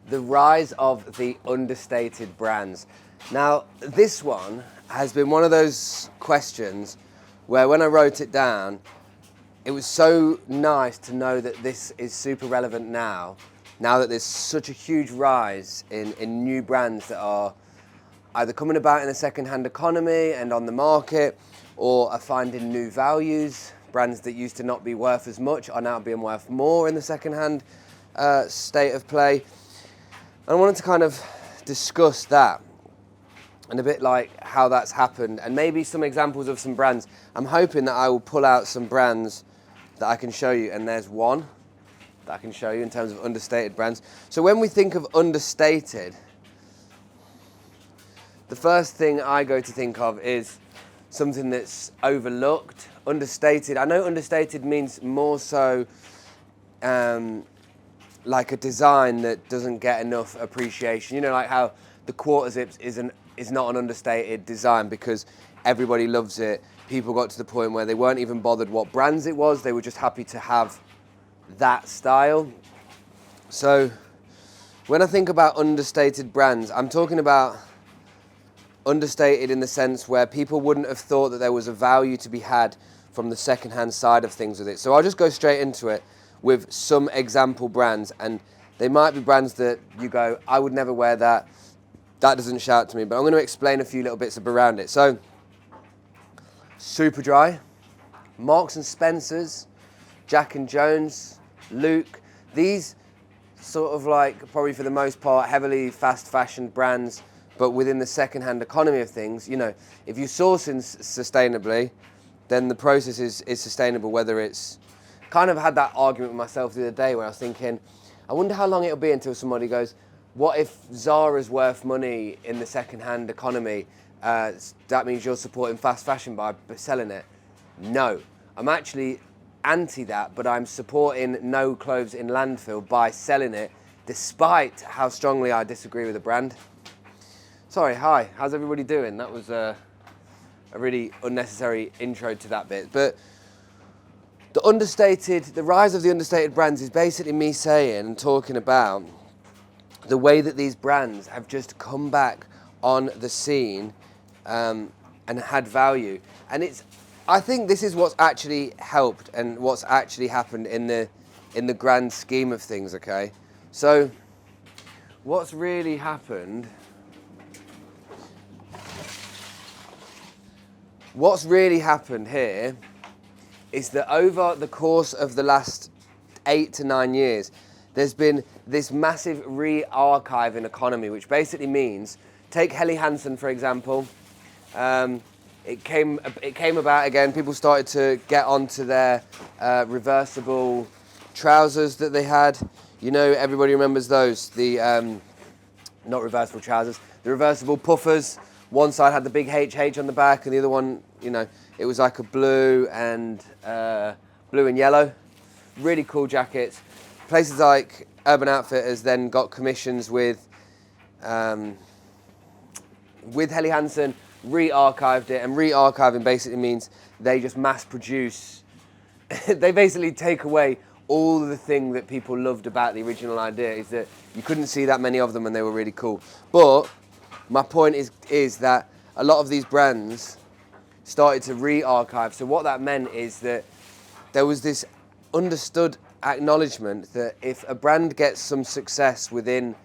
the rise of the understated brands. Now, this one has been one of those questions where when I wrote it down, it was so nice to know that this is super relevant now that there's such a huge rise in new brands that are either coming about in the second-hand economy and on the market, or are finding new values. Brands that used to not be worth as much are now being worth more in the second-hand state of play. And I wanted to kind of discuss that and a bit like how that's happened, and maybe some examples of some brands. I'm hoping that I will pull out some brands that I can show you, and there's one that I can show you in terms of understated brands. So when we think of understated, the first thing I go to think of is something that's overlooked. Understated, I know understated means more so like a design that doesn't get enough appreciation. You know, like how the quarter zips is not an understated design because everybody loves it. People got to the point where they weren't even bothered what brands it was. They were just happy to have that style. So when I think about understated brands, I'm talking about understated in the sense where people wouldn't have thought that there was a value to be had from the second-hand side of things with it. So I'll just go straight into it with some example brands, and they might be brands that you go, I would never wear that. That doesn't shout to me, but I'm going to explain a few little bits around it. So, Superdry, Marks and Spencer's, Jack and Jones, Luke, these sort of like, probably for the most part, heavily fast fashion brands, but within the second-hand economy of things. You know, if you're sourcing sustainably, then the process is sustainable, whether it's... Kind of had that argument with myself the other day when I was thinking, I wonder how long it'll be until somebody goes, what if Zara's worth money in the second-hand economy? That means you're supporting fast fashion by selling it. No, I'm actually anti that, but I'm supporting no clothes in landfill by selling it, despite how strongly I disagree with the brand. Sorry, hi, how's everybody doing? That was a really unnecessary intro to that bit. But the rise of the understated brands is basically me saying and talking about the way that these brands have just come back on the scene and had value. And I think this is what's actually helped and what's actually happened in the grand scheme of things, okay? So what's really happened here is that over the course of the last 8 to 9 years, there's been this massive re-archiving economy, which basically means, take Helly Hansen for example. It came about again. People started to get onto their reversible trousers that they had. You know, everybody remembers those. The not reversible trousers, the reversible puffers. One side had the big HH on the back, and the other one, you know, it was like a blue and yellow. Really cool jackets. Places like Urban Outfitters then got commissions with Helly Hansen, re-archived it, and re-archiving basically means they just mass produce. They basically take away all the thing that people loved about the original idea, is that you couldn't see that many of them and they were really cool. But my point is that a lot of these brands started to re-archive. So what that meant is that there was this understood acknowledgement that if a brand gets some success within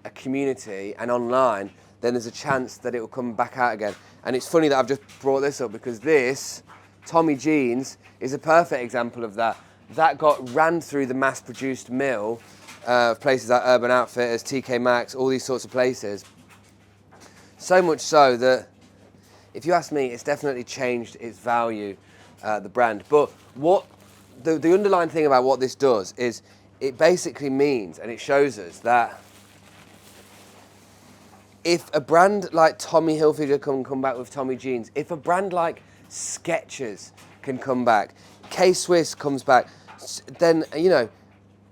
a community and online, then there's a chance that it will come back out again. And it's funny that I've just brought this up because this, Tommy Jeans, is a perfect example of that. That got ran through the mass-produced mill of places like Urban Outfitters, TK Maxx, all these sorts of places. So much so that, if you ask me, it's definitely changed its value, the brand. But what the underlying thing about what this does is it basically means, and it shows us that if a brand like Tommy Hilfiger can come back with Tommy Jeans, if a brand like Skechers can come back, K-Swiss comes back, then, you know,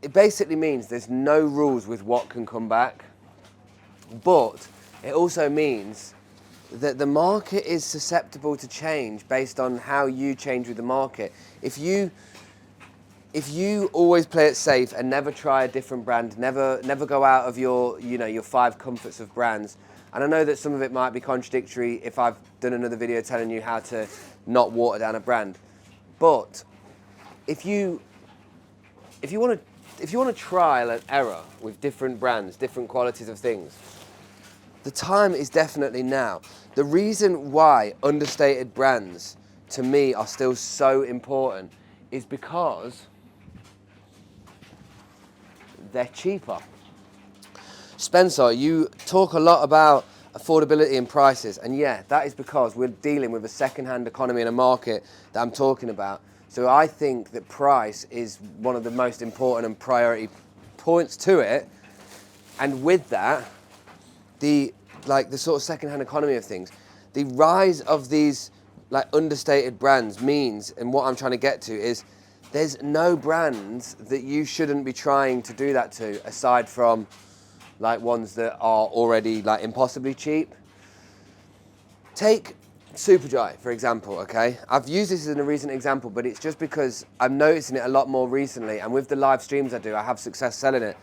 it basically means there's no rules with what can come back. But it also means that the market is susceptible to change based on how you change with the market. If if you always play it safe and never try a different brand, never go out of your, your 5 comforts of brands, and I know that some of it might be contradictory if I've done another video telling you how to not water down a brand, but if you want to trial and error with different brands, different qualities of things, the time is definitely now. The reason why understated brands to me are still so important is because they're cheaper. Spencer, you talk a lot about affordability and prices, and yeah, that is because we're dealing with a second-hand economy in a market that I'm talking about. So I think that price is one of the most important and priority points to it, and with that, the sort of second-hand economy of things, the rise of these understated brands means, and what I'm trying to get to is, there's no brands that you shouldn't be trying to do that to, aside from ones that are already impossibly cheap. Take Superdry, for example, okay? I've used this as a recent example, but it's just because I'm noticing it a lot more recently, and with the live streams I do, I have success selling it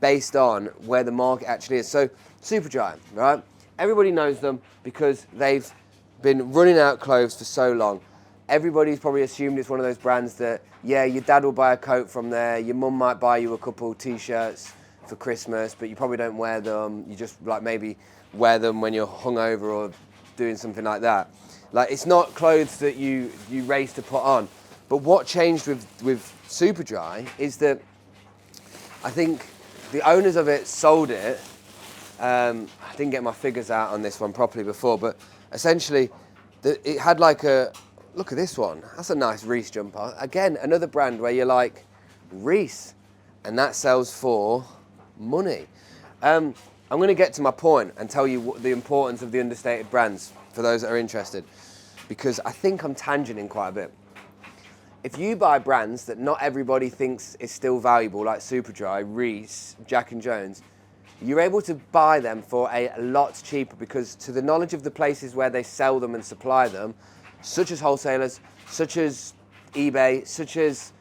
based on where the market actually is. So Superdry, right? Everybody knows them because they've been running out clothes for so long. Everybody's probably assumed it's one of those brands that, yeah, your dad will buy a coat from there, your mum might buy you a couple t-shirts for Christmas, but you probably don't wear them. You just maybe wear them when you're hungover or doing something like that. It's not clothes that you race to put on. But what changed with Superdry is that I think the owners of it sold it. I didn't get my figures out on this one properly before, but essentially it had look at this one. That's a nice Reese jumper. Again, another brand where you're like, Reese, and that sells for money. I'm going to get to my point and tell you the importance of the understated brands for those that are interested, because I think I'm tangenting quite a bit. If you buy brands that not everybody thinks is still valuable, like Superdry, Reese, Jack and Jones, you're able to buy them for a lot cheaper, because to the knowledge of the places where they sell them and supply them, such as wholesalers, such as eBay, such as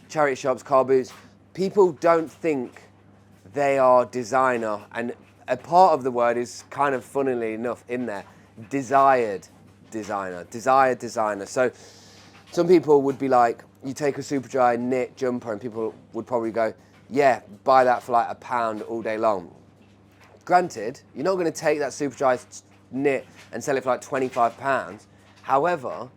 charity shops, car boots, people don't think they are designer, and a part of the word is kind of funnily enough in there, desired designer. So some people would be like, you take a Superdry knit jumper and people would probably go, yeah, buy that for £1 all day long. Granted, you're not going to take that Superdry knit and sell it for £25. However,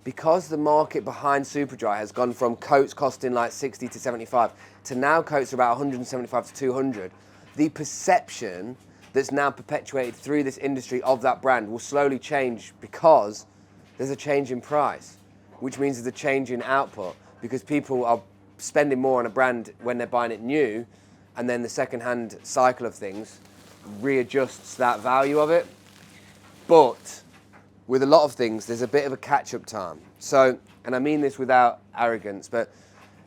because the market behind Superdry has gone from coats costing 60 to 75 to now coats are about 175 to 200, the perception that's now perpetuated through this industry of that brand will slowly change, because there's a change in price, which means there's a change in output, because people are spending more on a brand when they're buying it new, and then the second-hand cycle of things readjusts that value of it. But with a lot of things, there's a bit of a catch-up time. So, and I mean this without arrogance, but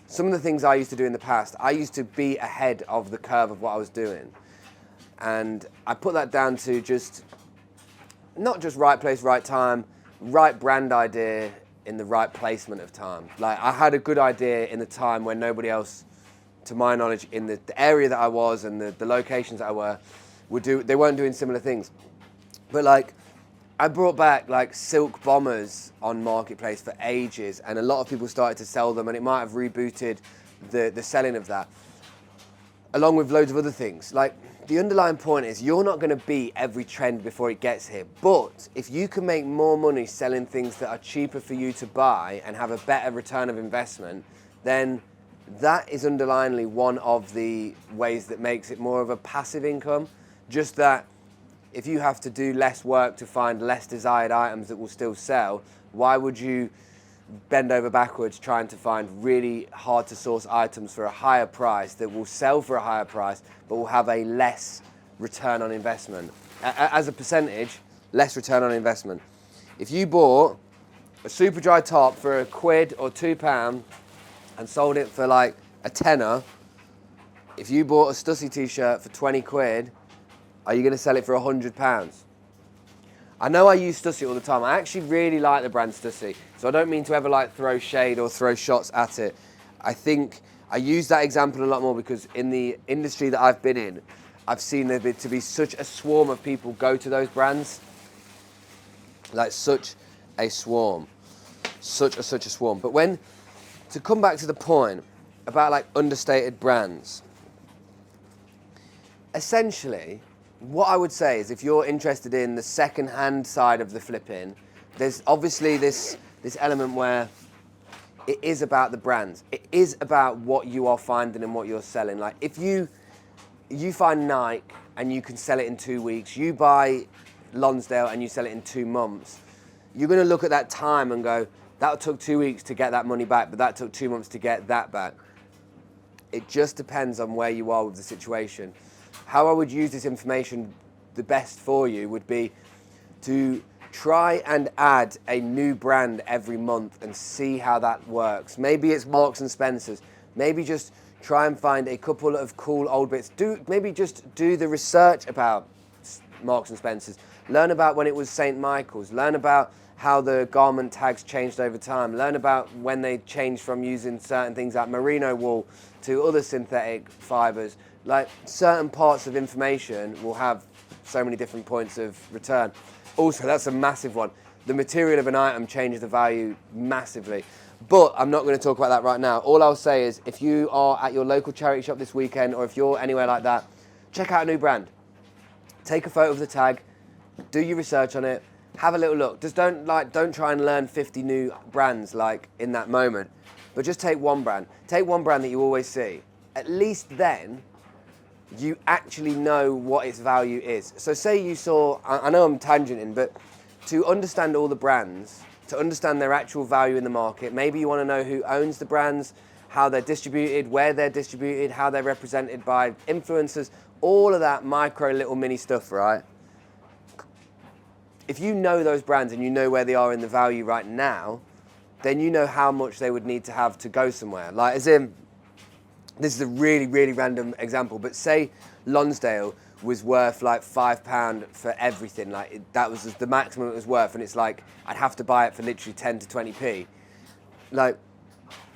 some of the things I used to do in the past, I used to be ahead of the curve of what I was doing. And I put that down to not just right place, right time, right brand idea in the right placement of time. I had a good idea in the time when nobody else, to my knowledge, in the area that I was and the locations that I were, they weren't doing similar things. But I brought back silk bombers on Marketplace for ages, and a lot of people started to sell them, and it might have rebooted the selling of that, along with loads of other things. The underlying point is, you're not going to beat every trend before it gets here, but if you can make more money selling things that are cheaper for you to buy and have a better return of investment, then that is underlyingly one of the ways that makes it more of a passive income. Just that if you have to do less work to find less desired items that will still sell, why would you bend over backwards trying to find really hard to source items for a higher price that will sell for a higher price but will have a less return on investment? As a percentage, less return on investment. If you bought a Superdry top for £1 or £2 and sold it for a tenner, if you bought a Stussy t-shirt for £20, are you going to sell it for £100? I know I use Stussy all the time. I actually really like the brand Stussy, so I don't mean to ever like throw shade or throw shots at it. I think I use that example a lot more because in the industry that I've been in, I've seen there to be such a swarm of people go to those brands. Like such a swarm. Such a swarm. But to come back to the point about like understated brands, essentially, what I would say is if you're interested in the second-hand side of the flipping, there's obviously this element where it is about the brands. It is about what you are finding and what you're selling. Like if you find Nike and you can sell it in 2 weeks, you buy Lonsdale and you sell it in 2 months, you're going to look at that time and go, that took 2 weeks to get that money back, but that took 2 months to get that back. It just depends on where you are with the situation. How I would use this information the best for you would be to try and add a new brand every month and see how that works. Maybe it's Marks and Spencer's. Maybe just try and find a couple of cool old bits. Maybe just do the research about Marks and Spencer's. Learn about when it was St. Michael's. Learn about how the garment tags changed over time. Learn about when they changed from using certain things like merino wool to other synthetic fibers. Like certain parts of information will have so many different points of return. Also, that's a massive one. The material of an item changes the value massively. But I'm not going to talk about that right now. All I'll say is if you are at your local charity shop this weekend or if you're anywhere like that, check out a new brand. Take a photo of the tag, do your research on it, have a little look. Just don't try and learn 50 new brands like in that moment. But just take one brand. Take one brand that you always see. At least then you actually know what its value is. So say you saw, I know I'm tangenting, but to understand all the brands, to understand their actual value in the market, maybe you want to know who owns the brands, how they're distributed, where they're distributed, how they're represented by influencers, all of that micro little mini stuff, right? If you know those brands and you know where they are in the value right now, then you know how much they would need to have to go somewhere. Like as in, this is a really, really random example, but say Lonsdale was worth like £5 for everything. Like that was the maximum it was worth, and it's like I'd have to buy it for literally 10 to 20p. Like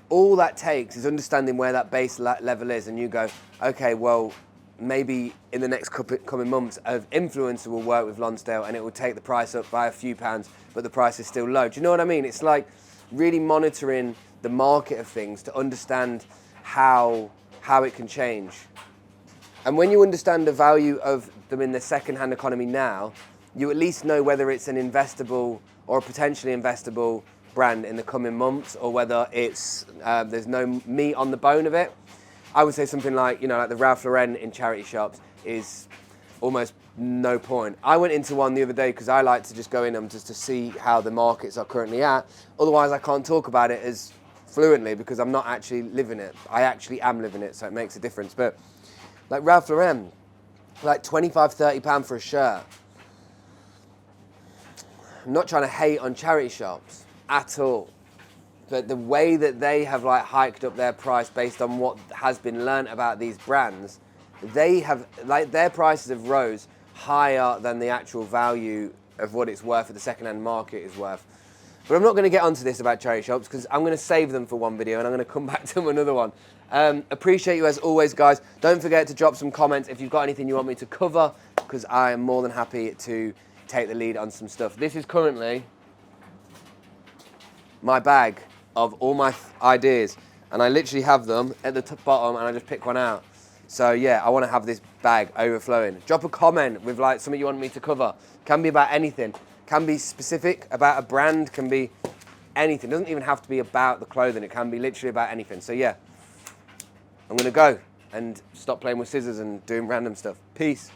all that takes is understanding where that base level is, and you go, okay, well, maybe in the next coming months, an influencer will work with Lonsdale, and it will take the price up by a few pounds, but the price is still low. Do you know what I mean? It's like really monitoring the market of things to understand how it can change. And when you understand the value of them in the second-hand economy now, you at least know whether it's an investable or a potentially investable brand in the coming months, or whether it's there's no meat on the bone of it. I would say something like, like the Ralph Lauren in charity shops is almost no point. I went into one the other day because I like to just go in them just to see how the markets are currently at. Otherwise, I can't talk about it as fluently because I'm not actually living it. I actually am living it, so it makes a difference. But like Ralph Lauren, like £25, £30 for a shirt. I'm not trying to hate on charity shops at all, but the way that they have like hiked up their price based on what has been learnt about these brands, they have like their prices have rose higher than the actual value of what it's worth at the second-hand market is worth. But I'm not going to get onto this about charity shops because I'm going to save them for one video and I'm going to come back to another one. Appreciate you as always, guys. Don't forget to drop some comments if you've got anything you want me to cover, because I am more than happy to take the lead on some stuff. This is currently my bag of all my ideas, and I literally have them at the bottom and I just pick one out. So yeah, I want to have this bag overflowing. Drop a comment with like something you want me to cover. Can be about anything. Can be specific about a brand, can be anything. It doesn't even have to be about the clothing. It can be literally about anything. So yeah, I'm going to go and stop playing with scissors and doing random stuff. Peace.